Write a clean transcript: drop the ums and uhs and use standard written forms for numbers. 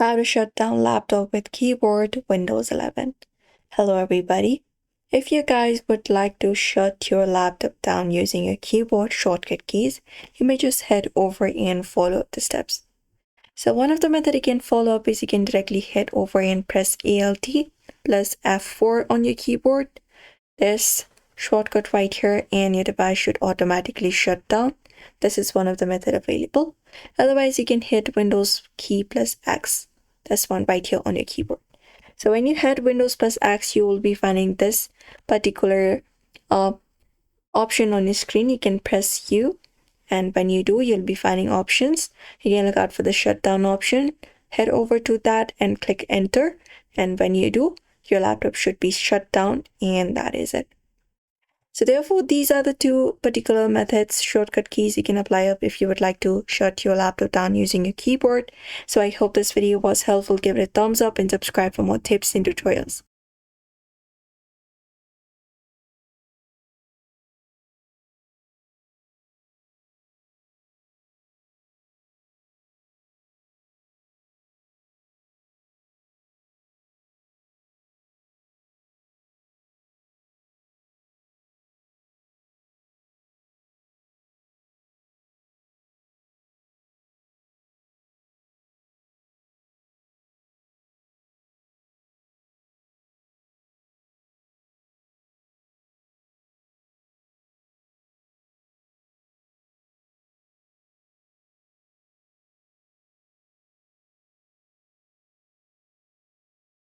How to shut down laptop with keyboard Windows 11. Hello everybody. If you guys would like to shut your laptop down using your keyboard shortcut keys, you may just head over and follow the steps. So one of the method you can follow up is you can directly head over and press Alt plus F4 on your keyboard. This shortcut right here and your device should automatically shut down. This is one of the method available. Otherwise, you can hit Windows key plus X. That's one right here on your keyboard. So when you hit Windows plus X, you will be finding this particular option on your screen. You can press U, and when you do, you'll be finding options. You can look out for the shutdown option. Head over to that and click enter. And when you do, your laptop should be shut down, and that is it. So therefore, these are the two particular methods, shortcut keys you can apply up if you would like to shut your laptop down using a keyboard. So I hope this video was helpful. Give it a thumbs up and subscribe for more tips and tutorials.